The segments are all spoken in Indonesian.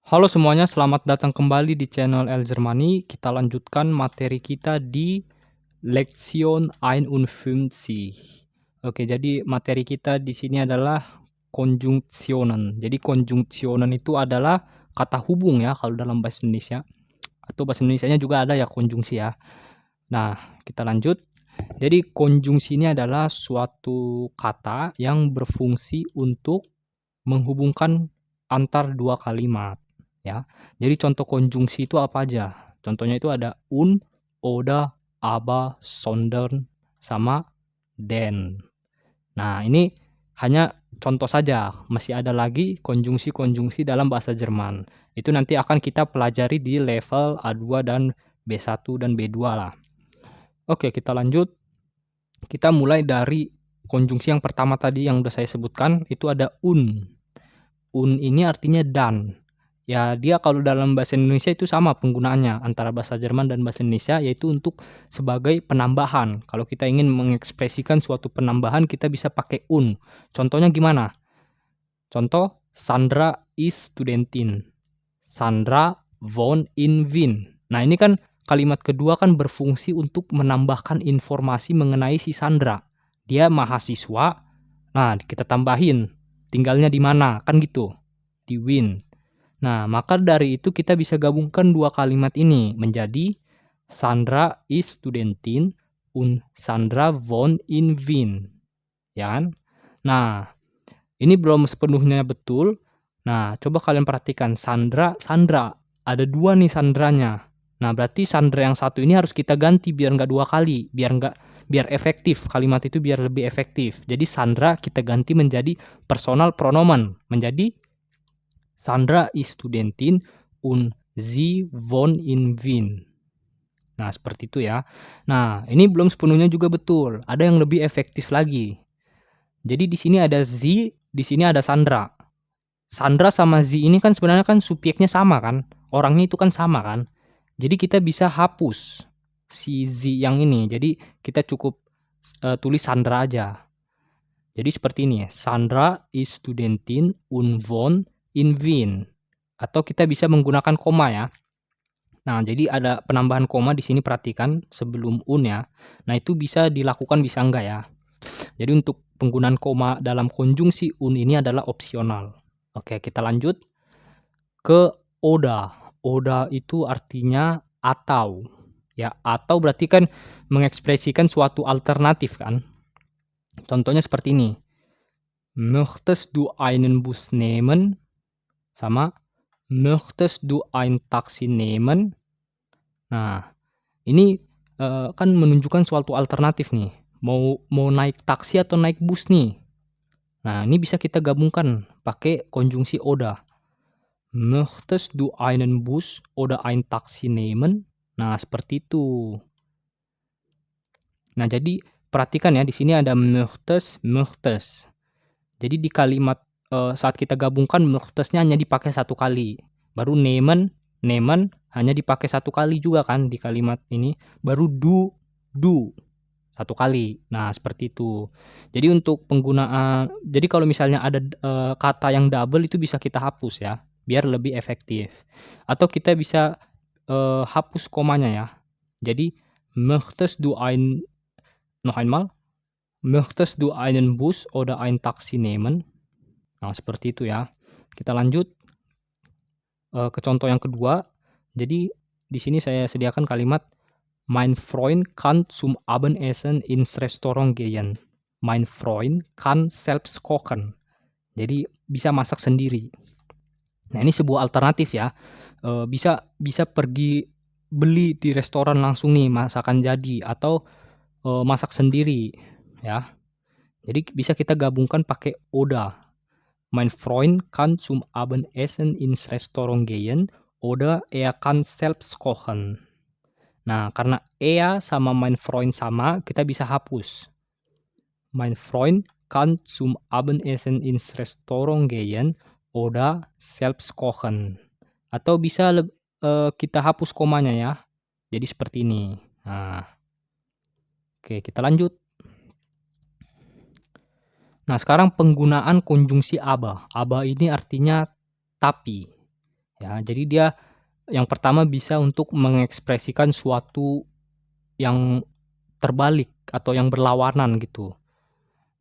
Halo semuanya, selamat datang kembali di channel El Germani. Kita lanjutkan materi kita di Lektion 51. Oke, jadi materi kita di sini adalah Konjunktionen. Jadi Konjunktionen itu adalah kata hubung ya kalau dalam bahasa Indonesia. Atau bahasa Indonesianya juga ada ya konjungsi ya. Nah, kita lanjut. Jadi konjungsi ini adalah suatu kata yang berfungsi untuk menghubungkan antar dua kalimat, ya. Jadi contoh konjungsi itu apa aja? Contohnya itu ada und, oder, aber, sondern, sama den. Nah, ini hanya contoh saja, masih ada lagi konjungsi-konjungsi dalam bahasa Jerman. Itu nanti akan kita pelajari di level A2 dan B1 dan B2 lah. Oke, kita lanjut. Kita mulai dari konjungsi yang pertama tadi yang udah saya sebutkan, itu ada un. Un ini artinya dan. Ya, dia kalau dalam bahasa Indonesia itu sama penggunaannya antara bahasa Jerman dan bahasa Indonesia, yaitu untuk sebagai penambahan. Kalau kita ingin mengekspresikan suatu penambahan, kita bisa pakai un. Contohnya gimana? Contoh, Sandra ist Studentin. Sandra wohnt in Wien. Nah, ini kan kalimat kedua kan berfungsi untuk menambahkan informasi mengenai si Sandra. Dia mahasiswa. Nah, kita tambahin tinggalnya di mana, kan gitu. Di Wien. Nah, maka dari itu kita bisa gabungkan dua kalimat ini menjadi Sandra ist Studentin und Sandra wohnt in Wien. Ya kan? Nah, ini belum sepenuhnya betul. Nah, coba kalian perhatikan Sandra, Sandra. Ada dua nih Sandranya. Nah, berarti Sandra yang satu ini harus kita ganti biar nggak dua kali, biar efektif. Kalimat itu biar lebih efektif. Jadi Sandra kita ganti menjadi personal pronomen, menjadi Sandra ist Studentin und sie wohnt in Wien. Nah, seperti itu ya. Nah, ini belum sepenuhnya juga betul. Ada yang lebih efektif lagi. Jadi di sini ada sie, di sini ada Sandra. Sandra sama sie ini kan sebenarnya kan subjeknya sama kan? Orangnya itu kan sama kan? Jadi kita bisa hapus si sie yang ini. Jadi kita cukup tulis Sandra aja. Jadi seperti ini ya. Sandra ist Studentin und wohnt in Wien. Atau kita bisa menggunakan koma ya. Nah, jadi ada penambahan koma di sini perhatikan sebelum un ya. Nah, itu bisa dilakukan bisa enggak ya. Jadi untuk penggunaan koma dalam konjungsi un ini adalah opsional. Oke, kita lanjut ke oda. Oda itu artinya atau. Ya, atau berarti kan mengekspresikan suatu alternatif kan. Contohnya seperti ini. Möchtest du einen Bus nehmen? Sama möchtest du ein Taxi nehmen? Nah, ini kan menunjukkan suatu alternatif nih. Mau naik taksi atau naik bus nih. Nah, ini bisa kita gabungkan pakai konjungsi oder. Möchtest du einen Bus oder ein Taxi nehmen? Nah, seperti itu. Nah, jadi perhatikan ya di sini ada möchtest, möchtest. Jadi di kalimat saat kita gabungkan möchtest-nya hanya dipakai satu kali. Baru nehmen, nehmen hanya dipakai satu kali juga kan di kalimat ini. Baru do satu kali. Nah, seperti itu. Jadi untuk penggunaan jadi kalau misalnya ada kata yang double itu bisa kita hapus ya, biar lebih efektif. Atau kita bisa hapus komanya ya. Jadi möchtest du noch einmal möchtest du einen Bus oder ein Taxi nehmen? Nah, seperti itu ya. Kita lanjut ke contoh yang kedua. Jadi di sini saya sediakan kalimat Mein Freund kann zum Abendessen ins Restaurant gehen. Mein Freund kann selbst kochen. Jadi bisa masak sendiri. Nah, ini sebuah alternatif ya. Bisa pergi beli di restoran langsung nih masakan jadi atau masak sendiri ya. Jadi bisa kita gabungkan pakai oder. Mein Freund kann zum Abendessen ins Restaurant gehen oder er kann selbst kochen. Nah, karena er sama mein Freund sama, kita bisa hapus. Mein Freund kann zum Abendessen ins Restaurant gehen oder selbst kochen. Atau bisa kita hapus komanya ya. Jadi seperti ini. Nah, oke, kita lanjut. Nah, sekarang penggunaan konjungsi aber. Aber ini artinya tapi. ya. Jadi dia yang pertama bisa untuk mengekspresikan suatu yang terbalik atau yang berlawanan gitu.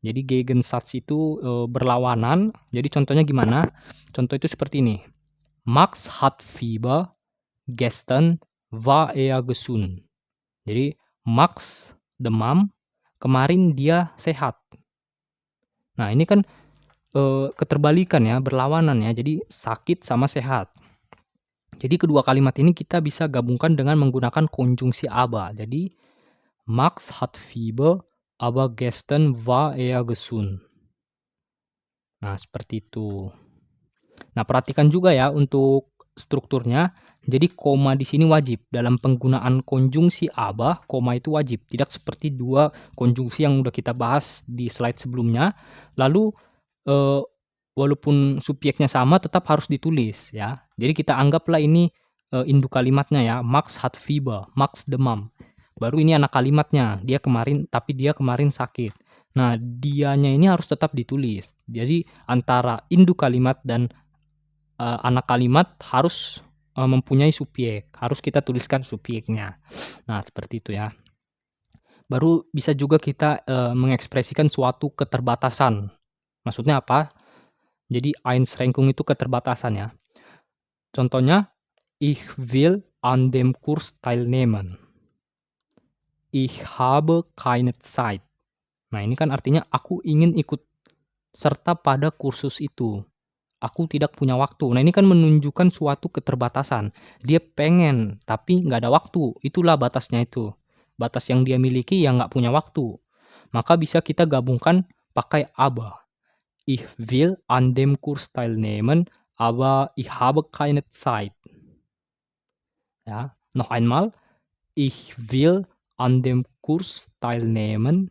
Jadi Gegensatz itu, berlawanan. Jadi contohnya gimana? Contoh itu seperti ini, Max hat Fieber, gestern war er gesund. Jadi Max demam, kemarin dia sehat. Nah ini kan, keterbalikan ya, berlawanan ya, jadi sakit sama sehat. Jadi kedua kalimat ini kita bisa gabungkan dengan menggunakan konjungsi aber. Jadi Max hat Fieber, aber gestern war er gesund. Nah, seperti itu. Nah, perhatikan juga ya untuk strukturnya. Jadi koma di sini wajib. Dalam penggunaan konjungsi aber, koma itu wajib. Tidak seperti dua konjungsi yang udah kita bahas di slide sebelumnya. Lalu eh, walaupun subjeknya sama tetap harus ditulis ya. Jadi kita anggaplah ini induk kalimatnya ya. Max hat Fieber, Max demam. Baru ini anak kalimatnya. Dia kemarin sakit. Nah, dianya ini harus tetap ditulis. Jadi antara induk kalimat dan anak kalimat harus mempunyai subjek. Harus kita tuliskan subjeknya. Nah, seperti itu ya. Baru bisa juga kita mengekspresikan suatu keterbatasan. Maksudnya apa? Jadi Einschränkung itu keterbatasan ya. Contohnya, ich will an dem Kurs teilnehmen. Ich habe keine Zeit. Nah, ini kan artinya aku ingin ikut serta pada kursus itu. Aku tidak punya waktu. Nah, ini kan menunjukkan suatu keterbatasan. Dia pengen, tapi nggak ada waktu. Itulah batasnya itu. Batas yang dia miliki yang nggak punya waktu. Maka bisa kita gabungkan pakai aber. Ich will an dem Kurs teilnehmen, aber ich habe keine Zeit. Ja, noch einmal. Ich will an dem Kurs teilnehmen,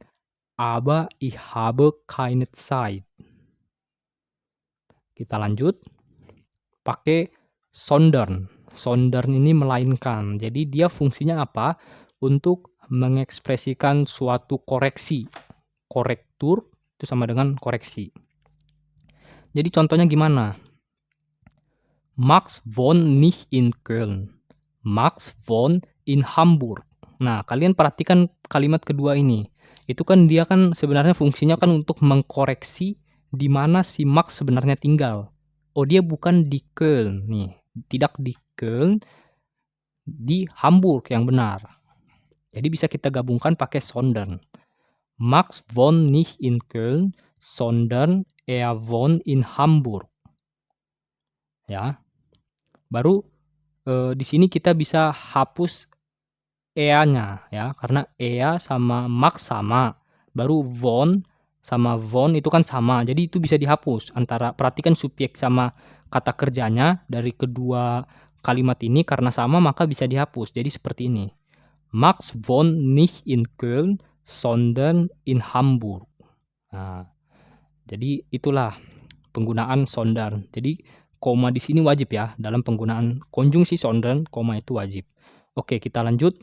aber ich habe keine Zeit. Kita lanjut. Pakai sondern. Sondern ini melainkan. Jadi dia fungsinya apa? Untuk mengekspresikan suatu koreksi. Korektur itu sama dengan koreksi. Jadi contohnya gimana? Max wohnt nicht in Köln. Max wohnt in Hamburg. Nah, kalian perhatikan kalimat kedua ini. Itu kan dia kan sebenarnya fungsinya kan untuk mengkoreksi di mana si Max sebenarnya tinggal. Oh, dia bukan di Köln nih. Tidak di Köln, di Hamburg yang benar. Jadi bisa kita gabungkan pakai sondern. Max wohnt nicht in Köln, sondern er wohnt in Hamburg. Ya. Baru di sini kita bisa hapus ea-nya ya, karena ea sama Max sama. Baru wohnt sama wohnt itu kan sama. Jadi itu bisa dihapus antara perhatikan subjek sama kata kerjanya dari kedua kalimat ini karena sama maka bisa dihapus. Jadi seperti ini. Max wohnt nicht in Köln, sondern in Hamburg. Nah, jadi itulah penggunaan sondern. Jadi koma di sini wajib ya dalam penggunaan konjungsi sondern, koma itu wajib. Oke, kita lanjut.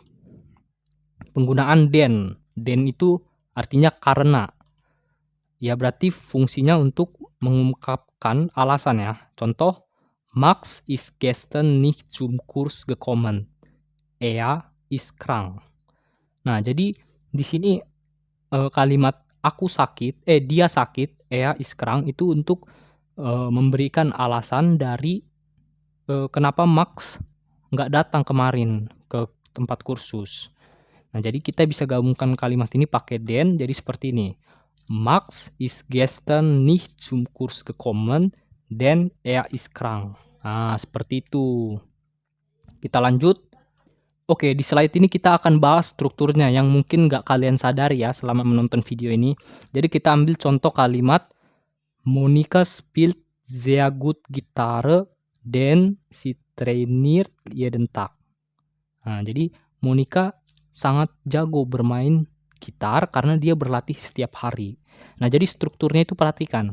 Penggunaan den. Den itu artinya karena. Ya berarti fungsinya untuk mengungkapkan alasan ya. Contoh, Max ist gestern nicht zum Kurs gekommen. Er ist krank. Nah, jadi di sini kalimat aku sakit, dia sakit, er ist krank itu untuk memberikan alasan dari kenapa Max nggak datang kemarin ke tempat kursus. Nah, jadi kita bisa gabungkan kalimat ini pakai den, jadi seperti ini. Max ist gestern nicht zum Kurs gekommen, denn er ist krank. Nah, seperti itu. Kita lanjut. Oke, di slide ini kita akan bahas strukturnya yang mungkin nggak kalian sadari ya selama menonton video ini. Jadi kita ambil contoh kalimat Monika spielt sehr gut Gitarre, denn sie trainiert jeden Tag. Nah, jadi Monika sangat jago bermain gitar karena dia berlatih setiap hari. Nah, jadi strukturnya itu perhatikan.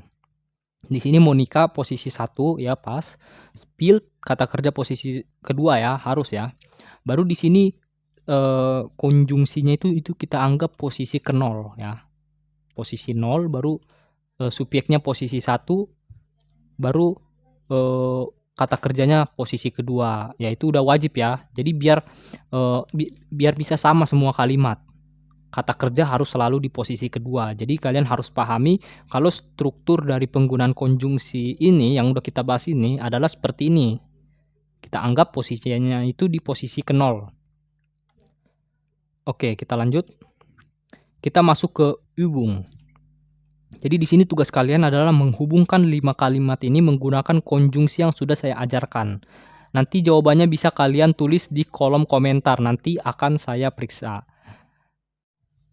Di sini Monika posisi 1 ya pas. Spielt kata kerja posisi kedua ya, harus ya. Baru di sini konjungsinya itu kita anggap posisi ke 0 ya. Posisi 0 baru subjeknya posisi 1 baru kata kerjanya posisi kedua, ya itu udah wajib ya. Jadi biar bisa sama semua kalimat, kata kerja harus selalu di posisi kedua. Jadi kalian harus pahami kalau struktur dari penggunaan konjungsi ini yang udah kita bahas ini adalah seperti ini. Kita anggap posisinya itu di posisi ke-0. Oke, kita lanjut. Kita masuk ke Übung. Jadi di sini tugas kalian adalah menghubungkan 5 kalimat ini menggunakan konjungsi yang sudah saya ajarkan. Nanti jawabannya bisa kalian tulis di kolom komentar, nanti akan saya periksa.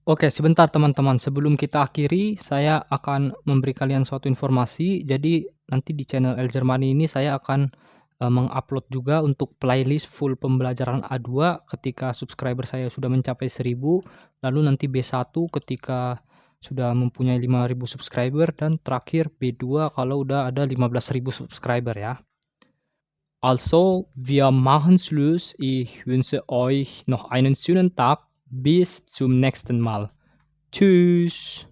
Oke, sebentar teman-teman. Sebelum kita akhiri, saya akan memberi kalian suatu informasi. Jadi nanti di channel El Germani ini saya akan mengupload juga untuk playlist full pembelajaran A2 ketika subscriber saya sudah mencapai 1000, lalu nanti B1 ketika sudah mempunyai 5000 subscriber, dan terakhir B2 kalau udah ada 15.000 subscriber ya. Also, wir machen Schluss. Ich wünsche euch noch einen schönen Tag. Bis zum nächsten Mal. Tschüss.